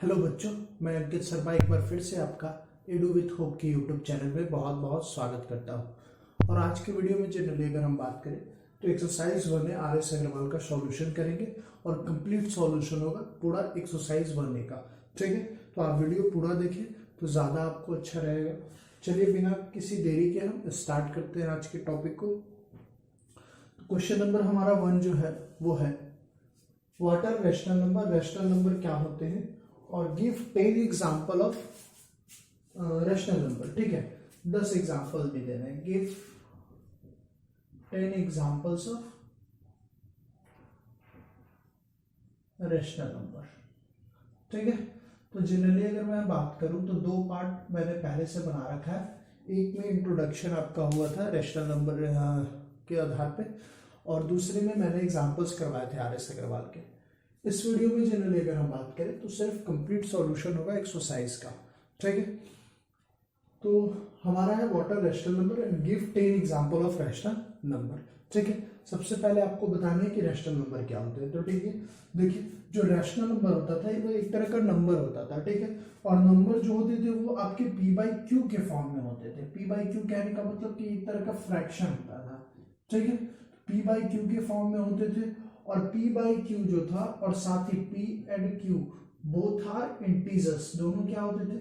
Hello बच्चों, मैं अंकित शर्मा एक बार फिर से आपका एडू विथ होप के यूट्यूब चैनल में बहुत बहुत स्वागत करता हूं। और आज के वीडियो में जनरली अगर हम बात करें तो एक्सरसाइज 1 आर एस अग्रवाल का सॉल्यूशन करेंगे और कंप्लीट सॉल्यूशन होगा पूरा एक्सरसाइज 1 का। ठीक है, तो आप वीडियो पूरा देखें तो ज़्यादा आपको अच्छा रहेगा। चलिए बिना किसी देरी के हम स्टार्ट करते हैं आज के टॉपिक को। क्वेश्चन नंबर हमारा 1 जो है वो है what are rational number. Rational number क्या होते हैं और give 10 example of rational number. ठीक है, 10 एग्जाम्पल भी देना है। Give 10 examples of rational number. ठीक है, तो जनरली अगर मैं बात करूं तो 2 पार्ट मैंने पहले से बना रखा है। एक में इंट्रोडक्शन आपका हुआ था रैशनल नंबर के आधार पे, और दूसरे में मैंने एग्जाम्पल्स करवाए थे आर एस अग्रवाल के। इस वीडियो में जनरली अगर हम बात करें तो सिर्फ कंप्लीट सॉल्यूशन होगा एक्सरसाइज का। ठीक है, तो हमारा है what are rational number and give 10 example of rational number. ठीक है, सबसे पहले आपको बताना है कि रैशनल नंबर क्या होते हैं। तो ठीक है, देखिए जो रैशनल नंबर होता था वो एक तरह का नंबर होता था। ठीक है, और नंबर जो होते थे वो आपके पी बाई क्यू के फॉर्म में होते थे। पी बाई क्यू कहने का मतलब कि एक तरह का फ्रैक्शन होता था। ठीक है, पी बाई क्यू के फॉर्म में होते थे और p बाई क्यू जो था और साथ ही p and q both are integers. दोनों क्या होते थे?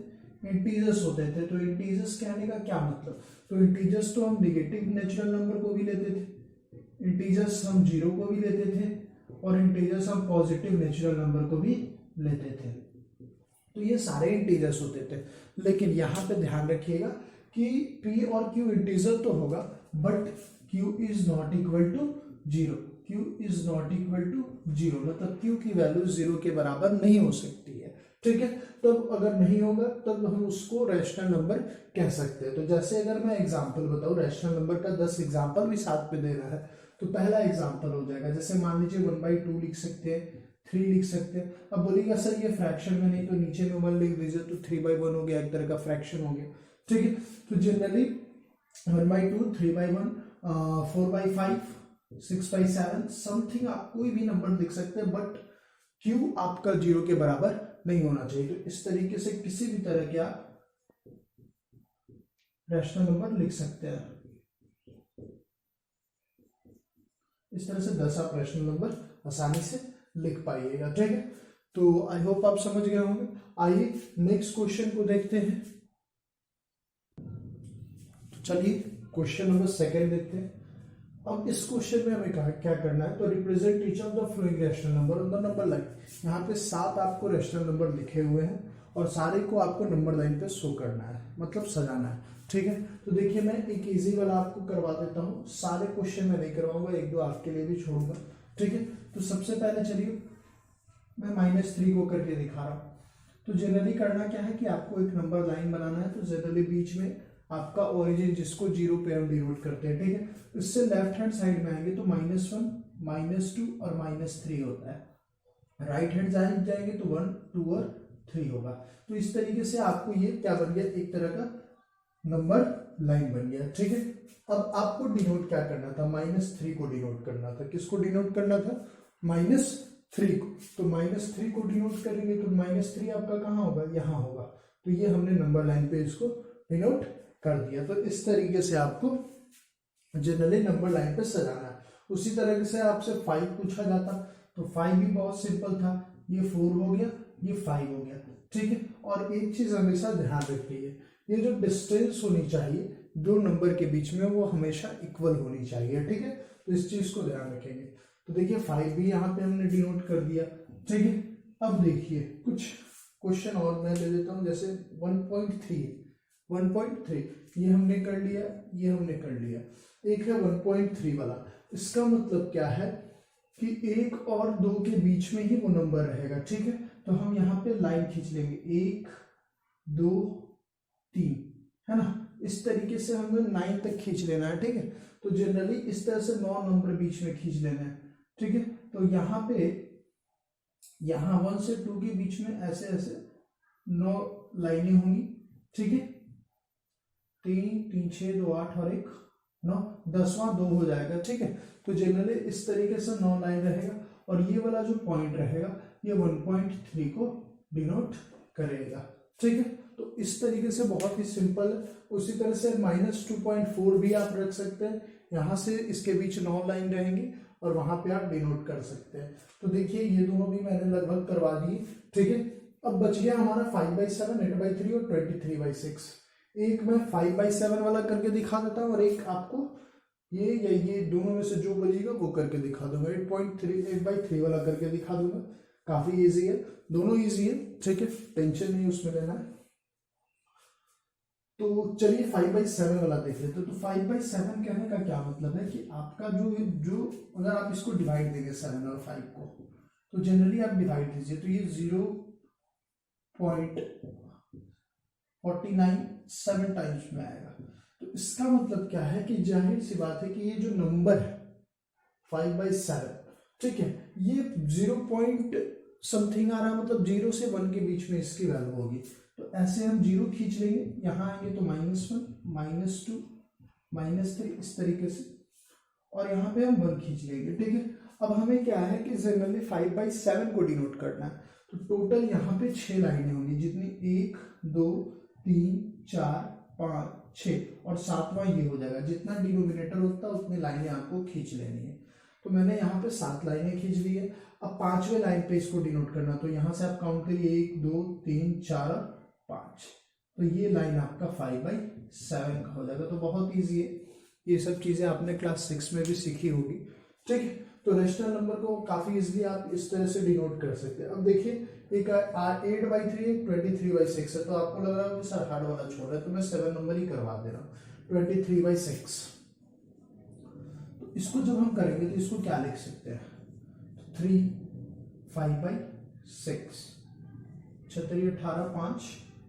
इंटीजर्स होते थे। तो इंटीजर्स कहने का क्या मतलब? तो इंटीजर्स तो हम नेगेटिव नेचुरल नंबर को भी लेते थे, इंटीजर्स हम जीरो को भी लेते थे और इंटीजर्स हम पॉजिटिव नेचुरल नंबर को भी लेते थे। तो ये सारे इंटीजर्स होते थे। लेकिन यहाँ पे ध्यान रखिएगा कि p और q इंटीजर तो होगा but q is not equal to zero. q is not equal to zero मतलब q की वैल्यू जीरो के बराबर नहीं हो सकती है। ठीक है, तब अगर नहीं होगा तब हम उसको रैशनल नंबर कह सकते हैं। तो जैसे अगर मैं एग्जांपल बताऊं रैशनल नंबर का 10 एग्जांपल भी साथ पे देना है तो पहला एग्जांपल हो जाएगा, जैसे मान लीजिए 1/2 लिख सकते हैं, 3 लिख सकते हैं। अब बोलिएगा सर ये फ्रैक्शन में नहीं, तो नीचे में 1 लिख दीजिए तो 3/1 हो गया, एक तरह का फ्रैक्शन हो गया। ठीक है, तो जनरली 1/2, 3/1, 4/5, 6/7 समथिंग आप कोई भी नंबर लिख सकते हैं बट q आपका जीरो के बराबर नहीं होना चाहिए। तो इस तरीके से किसी भी तरह के आप रैशनल नंबर लिख सकते हैं। इस तरह से 10 आप रैशनल नंबर आसानी से लिख पाइएगा। ठीक है, तो आई होप आप समझ गए होंगे। आइए नेक्स्ट क्वेश्चन को देखते हैं। तो चलिए क्वेश्चन नंबर 2 देखते हैं। अब इस क्वेश्चन में हमें क्या करना है, तो represent each of the flowing rational number on the number line. यहाँ पे 7 आपको रैशनल नंबर लिखे हुए हैं और सारे को आपको नंबर लाइन पे शो करना है, मतलब सजाना है। ठीक है, तो देखिए मैं एक इजी वाला आपको करवा देता हूँ, सारे क्वेश्चन मैं नहीं करवाऊंगा, 1-2 आपके लिए भी छोड़ूंगा। ठीक है, तो सबसे पहले चलिए मैं -3 को करके दिखा रहा हूँ। तो जनरली करना क्या है कि आपको एक नंबर लाइन बनाना है। तो जनरली बीच में आपका ओरिजिन जिसको 0 पे हम डिनोट करते हैं। ठीक है, इससे लेफ्ट हैंड साइड में आएंगे तो -1, -2 और -3 होता है। राइट हैंड साइड जाएंगे तो 1, 2 और 3 होगा। तो इस तरीके से आपको ये क्या बन गया, एक तरह का नंबर लाइन बन गया। ठीक है, अब आपको डिनोट क्या करना था, -3 को डिनोट करना था। किसको डिनोट करना था? -3 को। तो -3 को डिनोट करेंगे तो -3 आपका कहाँ होगा, यहाँ होगा। तो ये हमने नंबर लाइन पे इसको डिनोट कर दिया। तो इस तरीके से आपको जनरली नंबर लाइन पे सजाना है। उसी तरह से आपसे 5 पूछा जाता तो 5 भी बहुत सिंपल था, ये 4 हो गया, ये 5 हो गया। ठीक है, और एक चीज हमेशा ध्यान रखिए, ये जो डिस्टेंस होनी चाहिए दो नंबर के बीच में वो हमेशा इक्वल होनी चाहिए। ठीक है, तो इस चीज को ध्यान रखेंगे। तो देखिए 5 भी यहाँ पे हमने डिनोट कर दिया। ठीक है, अब देखिए कुछ क्वेश्चन और मैं ले लेता हूँ, जैसे 1.3 ये हमने कर लिया, ये हमने कर लिया। एक है 1.3 वाला, इसका मतलब क्या है कि 1 और 2 के बीच में ही वो नंबर रहेगा। ठीक है, तो हम यहाँ पे लाइन खींच लेंगे, 1, 2, 3, है ना। इस तरीके से हमें 9 तक खींच लेना है। ठीक है, तो जनरली इस तरह से 9 नंबर बीच में खींच लेना है। ठीक है, तो यहाँ पे 1 से 2 के बीच में ऐसे ऐसे 9 लाइनें होंगी। ठीक है, 3, 3, 6, 2, 8 और 1, 9, 10वां 2 हो जाएगा। ठीक है, तो जनरली इस तरीके से 9 लाइन रहेगा और ये वाला जो पॉइंट रहेगा ये 1.3 को डिनोट करेगा। ठीक है, तो इस तरीके से बहुत ही सिंपल है। उसी तरह से -2.4 भी आप रख सकते हैं, यहाँ से इसके बीच 9 लाइन रहेंगी और वहां पे आप डिनोट कर सकते हैं। तो देखिए ये दोनों भी मैंने लगभग करवा दिए। ठीक है, अब बच गया हमारा 5/7, 8/3 और 23/6। एक मैं 5/7 वाला करके दिखा देता हूँ और एक आपको ये या ये दोनों में से जो बचेगा वो करके दिखा दूंगा। 8/3 वाला करके दिखा दूंगा। काफी इजी है, दोनों इजी है। ठीक है, टेंशन नहीं उसमें लेना है। तो चलिए 5/7 वाला देख लेते हैं। तो 5/7 कहने का क्या मतलब है कि आपका जो अगर आप इसको डिवाइड देंगे 7 और 5 को, तो जनरली आप डिवाइड दीजिए तो ये 0.497 टाइम्स में आएगा। तो इसका मतलब क्या है कि जाहिर सी बात है कि ये जो नंबर है 5/7, ठीक है, ये 0 समथिंग आ रहा है, मतलब 0 से 1 के बीच में इसकी वैल्यू होगी। तो ऐसे हम 0 खींच लेंगे, यहाँ आएंगे तो -1, -2, -3 इस तरीके से, और यहाँ पे हम 1 खींच लेंगे। ठीक है, अब हमें क्या है कि जनरली 5/7 को डिनोट करना है। तो टोटल यहाँ पे 6 लाइनें होंगी, जितनी 1, 2, 3, 4, 5, 6 और 7वां ये हो जाएगा। जितना डिनोमिनेटर होता है उतनी लाइनें आपको खींच लेनी है। तो मैंने यहाँ पे 7 लाइनें खींच ली है। अब 5वें लाइन पे इसको डिनोट करना, तो यहाँ से आप काउंट करिए 1, 2, 3, 4 और 5। तो ये लाइन आपका 5/7 का हो जाएगा। तो बहुत ईजी है, ये सब चीजें आपने क्लास 6 में भी सीखी होगी। ठीक है, तो रेशनल नंबर को काफी इजीली आप इस तरह से डिनोट कर सकते हैं। अब देखिए एक 8/3 एक 23/6 है, तो आपको लग रहा है कि सर हार्ड वाला छोड़ रहा है, तो मैं 7 नंबर ही करवा दे रहा हूँ। 23/6, तो इसको जब हम करेंगे तो इसको क्या लिख सकते हैं, 3 5/6, 36 18 5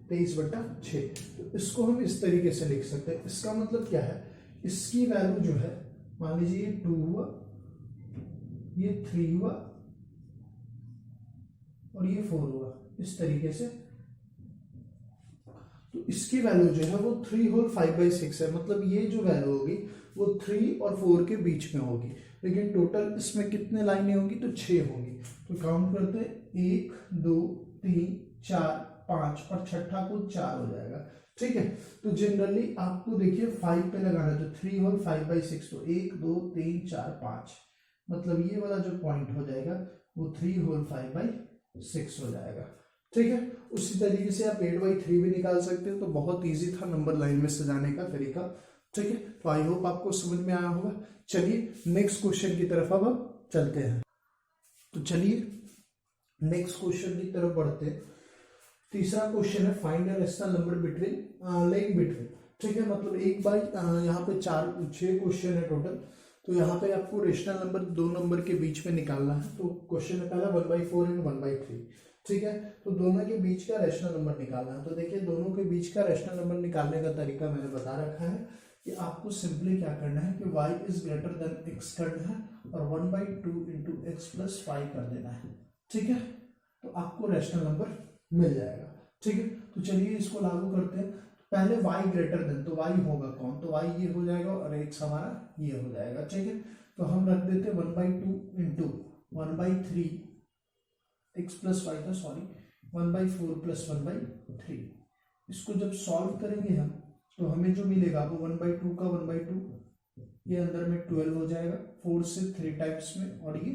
23/6। तो इसको हम इस तरीके से लिख सकते हैं। इसका मतलब क्या है, इसकी वैल्यू जो है, मान लीजिए ये 2 हुआ, ये 3 हुआ और ये 4 हुआ, इस तरीके से। तो इसकी वैल्यू जो है वो 3 होल 5/6 है, मतलब ये जो वैल्यू होगी वो 3 और 4 के बीच में होगी। लेकिन टोटल इसमें कितने लाइनें होंगी, तो 6 होंगी। तो काउंट करते हैं, 1, 2, 3, 4, 5 और छठा को 4 हो जाएगा। ठीक है, तो जनरली आपको देखिए 5 पे लगाना है, तो 3 होल 5/6, तो 1, 2, 3, 4, 5, मतलब ये वाला जो पॉइंट हो जाएगा वो 3 होल 5/6 हो जाएगा। ठीक है, उसी तरीके से आप 8/3 भी निकाल सकते हो। तो बहुत इजी था नंबर लाइन में सजाने का तरीका। ठीक है, तो आई होप आपको समझ में आया होगा। चलिए नेक्स्ट क्वेश्चन की तरफ अब चलते हैं। तो चलिए नेक्स्ट क्वेश्चन की तरफ बढ़ते हैं। तीसरा क्वेश्चन है, find a rational number between laying between. ठीक है, मतलब एक बाई यहाँ पे 6 क्वेश्चन है टोटल। तो यहाँ पे आपको रेशनल नंबर 2 नंबर के बीच में निकालना है। तो क्वेश्चन है पहला 1/4 एंड 1/3। ठीक है, तो दोनों के बीच का रेशनल नंबर निकालना है। तो देखिए दोनों के बीच का रेशनल नंबर निकालने का तरीका मैंने बता रखा है कि आपको सिंपली क्या करना है कि y is greater than x करना है और 1/2 इंटू x प्लस 5 कर देना है। ठीक है, तो आपको रेशनल नंबर मिल जाएगा। ठीक है, तो चलिए इसको लागू करते हैं। पहले y ग्रेटर देन, तो y होगा कौन, तो y ये हो जाएगा और x हमारा ये हो जाएगा। ठीक है, तो हम रख देते 1/2 इंटू 1/3 x प्लस 5 था, सॉरी 1/4 प्लस 1/3। इसको जब सॉल्व करेंगे हम तो हमें जो मिलेगा वो 1/2 का 1/2, ये अंदर में 12 हो जाएगा, 4 से 3 टाइम्स में और ये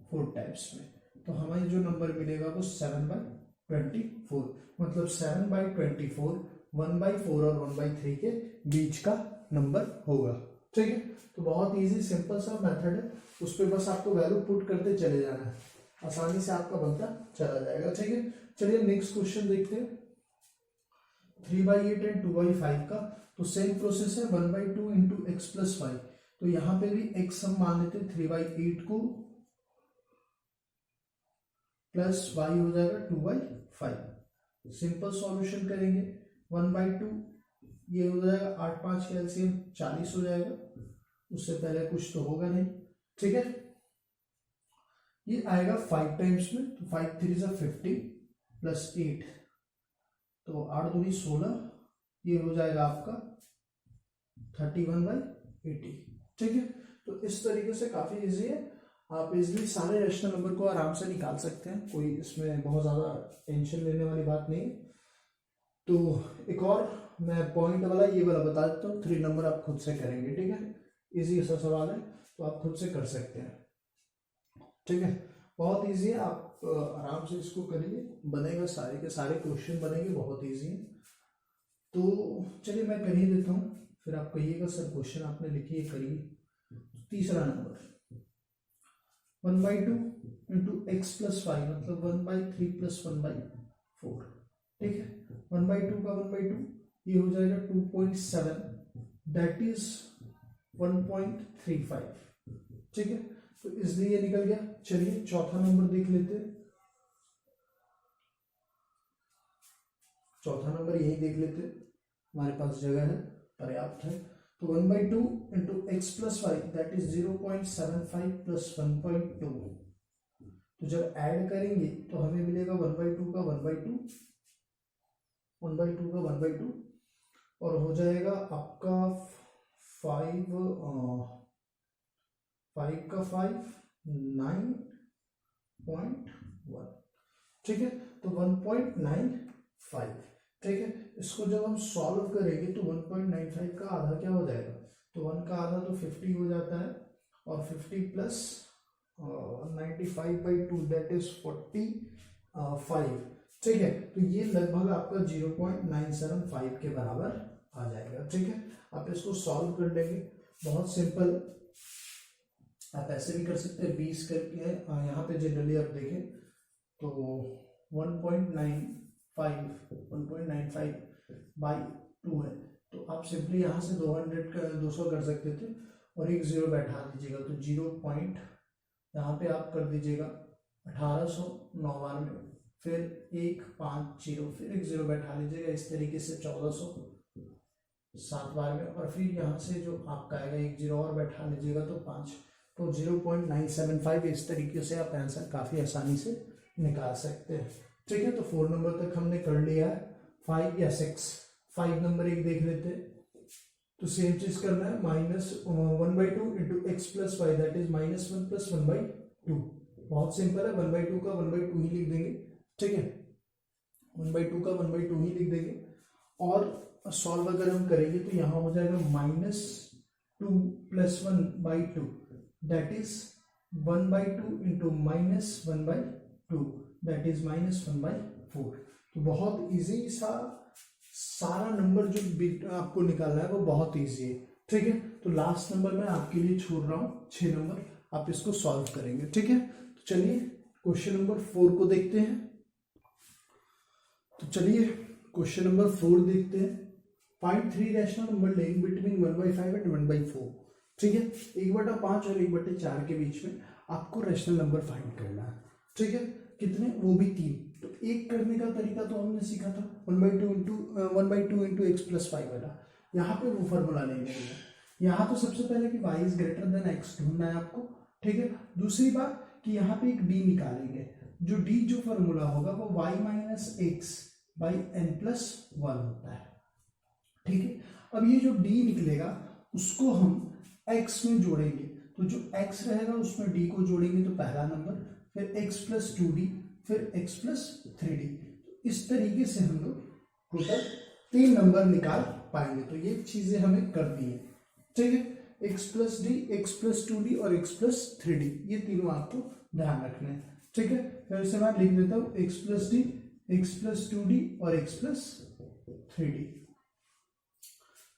4 टाइम्स में। तो हमें जो नंबर मिलेगा वो 7/24, मतलब 7/24 1/4 और 1/3 के बीच का नंबर होगा। ठीक है, तो बहुत इजी सिंपल सा मेथड है, उस पर बस आपको वैल्यू पुट करते चले जाना है, आसानी से आपका बनता चला जाएगा। ठीक है, चलिए नेक्स्ट क्वेश्चन देखते हैं। 3/8 एंड 2/5 का तो सेम प्रोसेस है, 1/2 इंटू एक्स प्लस 5। तो यहाँ पे भी x हम मान लेते हैं 3/8 को, प्लस y हो जाएगा 2/5। सिंपल सॉल्यूशन करेंगे, 1/2 ये हो जाएगा 8 5 का एलसीएम 40 हो जाएगा, उससे पहले कुछ तो होगा नहीं। ठीक है, ये आएगा 5 टाइम्स में, तो 5 3 जा 50 प्लस 8, तो 8 दूनी 16, ये हो जाएगा आपका 31/80। ठीक है, तो इस तरीके से काफी इजी है, आप इजीली सारे रेशनल नंबर को आराम से निकाल सकते हैं, कोई इसमें बहुत ज्यादा टेंशन लेने वाली बात नहीं है। तो एक और मैं पॉइंट वाला ये वाला बता देता हूँ, 3 नंबर आप खुद से करेंगे, ठीक है। इजी सा सवाल है तो आप खुद से कर सकते हैं, ठीक है। बहुत इजी है, आप आराम से इसको करिए, बनेगा, सारे के सारे क्वेश्चन बनेंगे, बहुत इजी है। तो चलिए मैं कर ही देता हूँ, फिर आप कहिएगा सर क्वेश्चन आपने लिखिए, करिए। तीसरा नंबर 1/2 इंटू एक्स प्लस 5 मतलब 1/3 प्लस 1/4, ठीक है। 1/2 का 1/2 ये हो जाएगा 2.7, दैट इज 1.35, ठीक है। तो इसलिए ये निकल गया। चलिए चौथा नंबर देख लेते हैं, चौथा नंबर यही देख लेते हैं, हमारे पास जगह है, पर्याप्त है। तो 1/2 into x plus 5 that is 0.75 plus 1.2। तो जब ऐड करेंगे तो हमें मिलेगा 1/2 का 1/2, 1/2 का 1/2, और हो जाएगा आपका 5 का 5 9.1, ठीक है। तो 1.95, ठीक है। इसको जब हम सॉल्व करेंगे तो 1.95 का आधा क्या हो जाएगा, तो 1 का आधा तो 50 हो जाता है, और 50 प्लस 95/2 दैट इज 45, ठीक है। तो ये लगभग आपका 0.975 के बराबर आ जाएगा, ठीक है। आप इसको सॉल्व कर लेंगे, बहुत सिंपल। आप ऐसे भी कर सकते हैं, 20 करके यहाँ पे जनरली आप देखें तो 1.95/2 है, तो आप सिंपली यहाँ से 200 कर सकते थे और एक जीरो बैठा दीजिएगा, तो 0 पॉइंट यहाँ पे आप कर दीजिएगा 1800 9 बार में, फिर 150, फिर एक जीरो बैठा लीजिएगा, इस तरीके से 1400 7 बार में, और फिर यहाँ से जो आपका आएगा एक जीरो और बैठा लीजिएगा तो 5, तो 0.975। इस तरीके से आप आंसर काफ़ी आसानी से निकाल सकते हैं, ठीक है। तो 4 नंबर तक हमने कर लिया है। 5 या 6, 5 नंबर एक देख लेते हैं। तो सेम चीज करना है, -1/2 into x plus 5 that is -1 plus 1/2। बहुत सिंपल है, 1/2 का 1/2 ही लिख देंगे, ठीक है। 1/2 का 1/2 ही लिख देंगे, और सॉल्व अगर हम करेंगे तो यहाँ हो जाएगा -2 plus 1/2 that is 1/2 into -1/2 that is -1/4। तो बहुत इजी सा, सारा नंबर जो आपको निकालना है वो बहुत इजी है, ठीक है। तो लास्ट नंबर मैं आपके लिए छोड़ रहा हूँ, 6 नंबर, आप इसको सॉल्व करेंगे, ठीक है। तो चलिए क्वेश्चन नंबर 4 को देखते हैं। तो चलिए क्वेश्चन नंबर 4 देखते हैं। Find 3 rational number laying between 1/5 and 1/4, ठीक है। 1/5 और 1/4 के बीच में आपको रैशनल नंबर फाइंड करना है, ठीक है। कितने, वो भी 3। तो एक करने का तरीका तो हमने सीखा था 1/2 इंटू एक्स प्लस 5 वाला, यहाँ पे वो फॉर्मूला नहीं मिलेगा। यहाँ तो सबसे पहले कि y is greater than x ढूंढना है आपको, ठीक है। दूसरी बात कि यहाँ पे एक d निकालेंगे, जो d जो फॉर्मूला होगा वो y minus x by n plus 1 होता है, ठीक है। अब ये जो d निकलेगा उसको हम x में जोड़ेंगे, तो जो x रहेगा उसमें d को जोड़ेंगे, तो पहला नंबर, फिर x प्लस 2d, फिर x प्लस 3d। इस तरीके से हम लोग टोटल 3 नंबर निकाल पाएंगे। तो ये चीजें हमें करनी है, ठीक है। x plus D, x plus 2d और x प्लस 3d, ये तीनों आपको ध्यान रखना है, ठीक है। फिर से मैं लिख देता हूँ x plus D, x plus 2d और x प्लस 3d,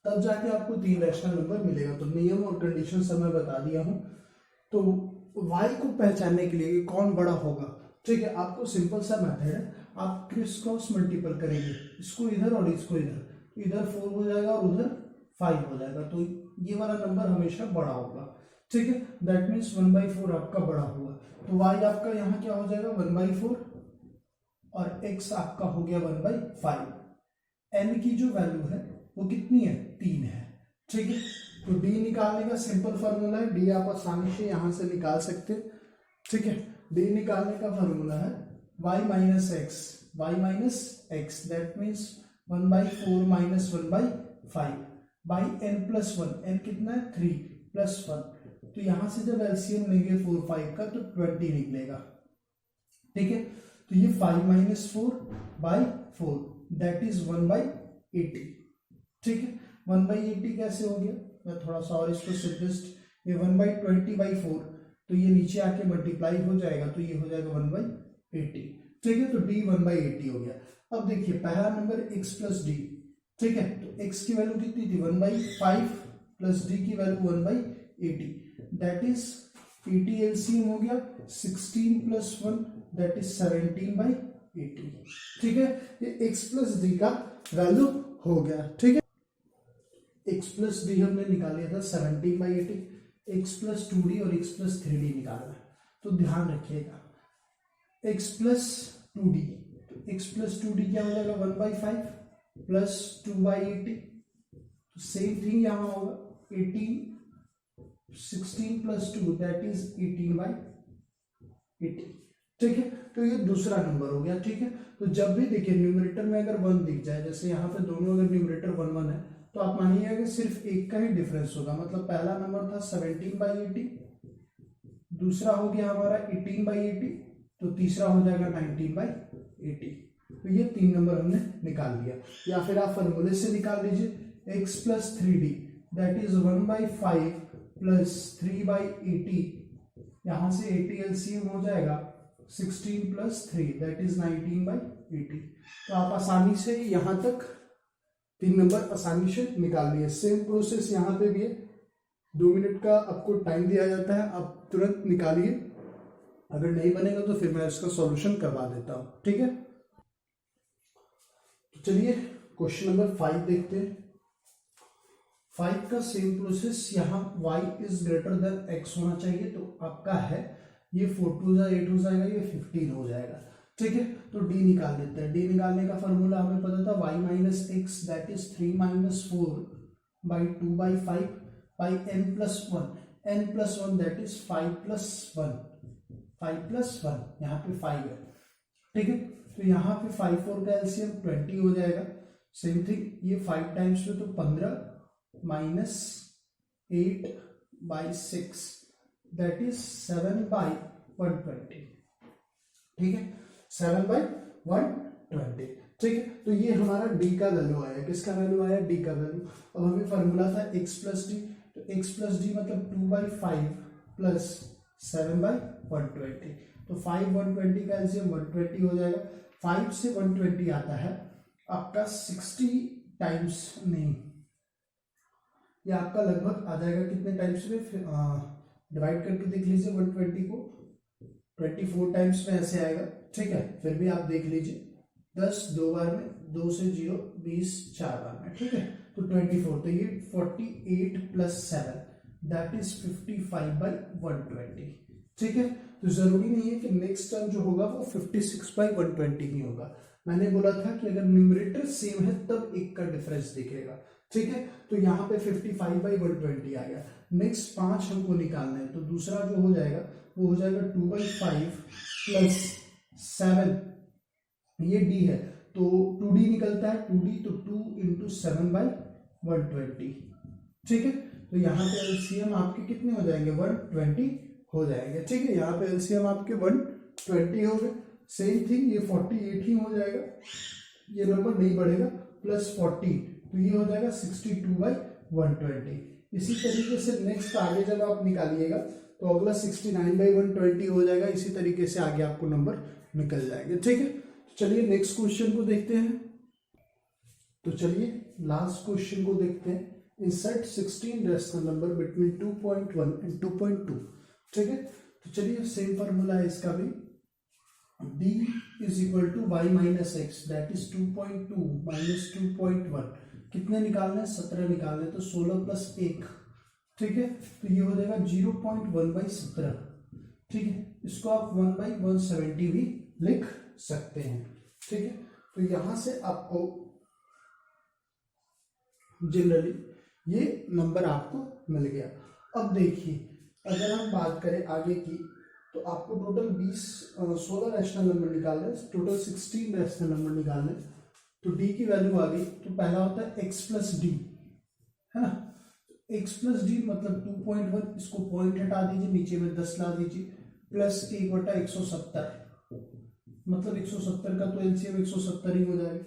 तब जाके आपको 3 रैशनल नंबर मिलेगा। तो नियम और कंडीशन सब मैं बता दिया हूं। तो y को पहचानने के लिए कौन बड़ा होगा, ठीक है, आपको सिंपल सा मेथड है, आप क्रिस क्रॉस मल्टीपल करेंगे, इसको इधर और इसको इधर, तो इधर 4 हो जाएगा और उधर 5 हो जाएगा, तो ये वाला नंबर हमेशा बड़ा होगा, ठीक है। दैट मीन्स 1/4 आपका बड़ा हुआ, तो y आपका यहाँ क्या हो जाएगा 1/4 और x आपका हो गया 1/5। n की जो वैल्यू है वो कितनी है, 3 है, ठीक है। तो d निकालने का सिंपल फार्मूला है, d आप आसानी से यहां से निकाल सकते हैं, ठीक है। d निकालने का फार्मूला है y minus x that means 1/4 minus 1/5 by n plus 1, n कितना है 3 प्लस 1, तो यहां से जब एलसीएम लेंगे 4 5 का तो 20 निकलेगा, ठीक है। तो ये 5 माइनस 4 बाई 4 दैट इज 1/80। ठीक है, 1/80 कैसे हो गया, मैं थोड़ा सा और इसको सिंपलिस्ट, ये 1/20/4, तो ये नीचे आके मल्टीप्लाई हो जाएगा, तो ये हो जाएगा 1/80। ठीक है, तो d 1/80 हो गया। अब देखिए पहला नंबर x प्लस डी, ठीक है, तो x की वैल्यू कितनी थी 1/5 प्लस d की वैल्यू 1/80, दैट इज 80 एलसीएम हो गया, 16 प्लस 1 दैट इज 17/80। ठीक है, ये x प्लस डी का वैल्यू हो गया। ठीक है, x प्लस डी हमने निकाल लिया था 17/80, x प्लस 2d और x प्लस 3d निकालना है, तो ध्यान रखिएगा x प्लस 2d, तो x प्लस 2d क्या हो जाएगा 1/5 प्लस 2/80, तो सेम थिंग यहां होगा 18, 16 प्लस 2 दैट इज 18/80। ठीक है, तो ये दूसरा नंबर हो गया। ठीक है, तो जब भी देखिए न्यूमरेटर में अगर 1 दिख जाए, जैसे यहाँ पे दोनों अगर न्यूमरेटर 1 1 है, तो आप मानिएगा कि सिर्फ एक का ही डिफरेंस होगा, मतलब पहला नंबर था 17/80, दूसरा हो गया हमारा 18/80, तो तीसरा हो जाएगा 19/80। तो ये 3 नंबर हमने निकाल लिया। या फिर आप फॉर्मूले से निकाल लीजिए x plus 3d that is 1/5 plus 3/80, यहां से 80 एलसीएम हो जाएगा 16 प्लस 3 दैट इज 19/80। तो आप आसानी से यहां तक 3 नंबर आसानी से निकाल लिए। सेम प्रोसेस यहाँ पे भी है, 2 मिनट का आपको टाइम दिया जाता है, आप तुरंत निकालिए, अगर नहीं बनेगा तो फिर मैं इसका सॉल्यूशन करवा देता हूँ। ठीक है, तो चलिए क्वेश्चन नंबर 5 देखते हैं। 5 का सेम प्रोसेस, यहाँ y is greater than x होना चाहिए, तो आपका है ये 4 2 8 हो जाएगा, ये 15 हो जाएगा। ठीक है, तो d निकाल देते हैं। d निकालने का फॉर्मूला हमें पता था y minus x that is 3 minus 4/2/5 by n plus 1 that is 5 plus 1 यहाँ पे 5 है। ठीक है, तो यहाँ पे 5 4 का एलसीएम 20 हो जाएगा। सेम थिंग ये 5 टाइम्स में तो 15 माइनस 8/6 दैट इज 7/120। ठीक है, 7/120। ठीक है, तो ये हमारा d का वैल्यू आया। किसका वैल्यू आया, d का वैल्यू। अब हमें फॉर्मूला था x प्लस डी, तो x प्लस डी मतलब 2/5 प्लस 7/120, तो 5 120 का एलसीएम 120 हो जाएगा। 5 से 120 आता है आपका 60 टाइम्स, नहीं ये आपका लगभग आ जाएगा कितने टाइम्स में, डिवाइड करके देख लीजिए 120 को, 24 टाइम्स में ऐसे आएगा। ठीक है, फिर भी आप देख लीजिए 10 2 बार में, 2 से 0 20 4 बार में। ठीक है, तो 24, तो ये 48 प्लस 7 दैट इज 55/120। ठीक है, तो जरूरी नहीं है कि नेक्स्ट टर्म जो होगा वो 56/120 ही होगा। मैंने बोला था कि अगर न्यूमरेटर सेम है तब एक का डिफरेंस दिखेगा। ठीक है, तो यहाँ पे 55/120 आ गया। नेक्स्ट 5 हमको निकालना है, तो दूसरा जो हो जाएगा वो हो जाएगा 2/5 प्लस 7, ये d है तो 2d निकलता है, 2d तो 2 इंटू 7/120। ठीक है, तो यहाँ पे एलसीएम आपके कितने हो जाएंगे 120 हो जाएंगे। ठीक है, यहाँ पे एलसीएम आपके 120 हो गए। सेम थिंग ये 48 ही हो जाएगा, ये नंबर नहीं बढ़ेगा, प्लस 40 तो ये हो जाएगा 62/120। इसी तरीके से नेक्स्ट आगे जब आप निकालिएगा तो अगला 69/120 हो जाएगा। इसी तरीके से आगे आपको नंबर निकल जाएंगे। ठीक है, चलिए नेक्स्ट क्वेश्चन को देखते हैं। तो चलिए लास्ट क्वेश्चन को देखते हैं। Insert 16 rational number between 2.1 and 2.2। ठीक है, तो चलिए सेम फॉर्मूला है इसका भी, d is equal to y minus x that is 2.2 minus 2.1। कितने निकालने हैं 17 निकालने, तो 16 प्लस 1। ठीक है, तो ये हो जाएगा 0.1/17। ठीक है, इसको आप 1/170 भी लिख सकते हैं। ठीक है, तो यहां से आपको जनरली ये नंबर आपको मिल गया। अब देखिए अगर हम बात करें आगे की, तो आपको टोटल 16 रैशनल नंबर निकालना है, टोटल 16 रैशनल नंबर निकालने। तो d की वैल्यू आ गई, तो पहला होता है x प्लस डी, है ना। x प्लस डी मतलब 2.1, इसको पॉइंट हटा दीजिए, नीचे में 10 ला दीजिए, प्लस 1/170 मतलब 170 का तो एलसीएम 170 ही हो जाएगा।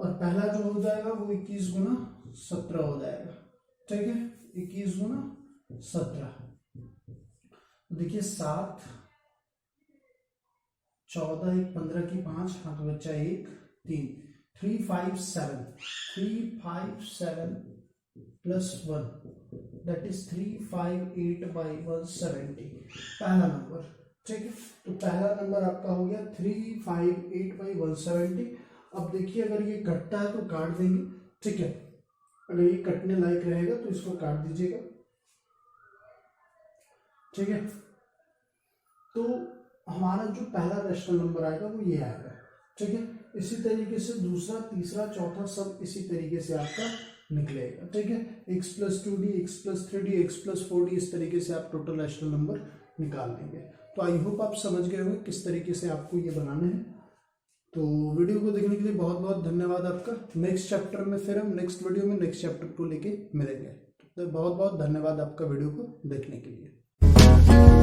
और पहला जो हो जाएगा वो 21 गुना 17 हो जाएगा, ठीक है, 21 गुना 17। देखिए 7, 14, 1 15 की 5, हाथ बच्चा 1 3, 357 प्लस 1 दैट इज 358 बाई 170, पहला नंबर, ठीक है। तो पहला नंबर आपका हो गया 358 बाई 170। अब देखिए अगर ये कटता है तो काट देंगे, ठीक है, अगर ये कटने लायक रहेगा तो इसको काट दीजिएगा, ठीक है। तो हमारा जो पहला रैशनल नंबर आएगा वो ये आएगा, ठीक है। इसी तरीके से दूसरा, तीसरा, चौथा सब इसी तरीके से आपका निकलेगा, ठीक है। x + 2d, x + 3d, x + 4d, इस तरीके से आप टोटल रैशनल नंबर निकाल लेंगे। तो आई होप आप समझ गए होंगे किस तरीके से आपको ये बनाने हैं। तो वीडियो को देखने के लिए बहुत बहुत धन्यवाद आपका। नेक्स्ट चैप्टर में फिर हम नेक्स्ट वीडियो में नेक्स्ट चैप्टर को लेके मिलेंगे। तो बहुत बहुत धन्यवाद आपका वीडियो को देखने के लिए।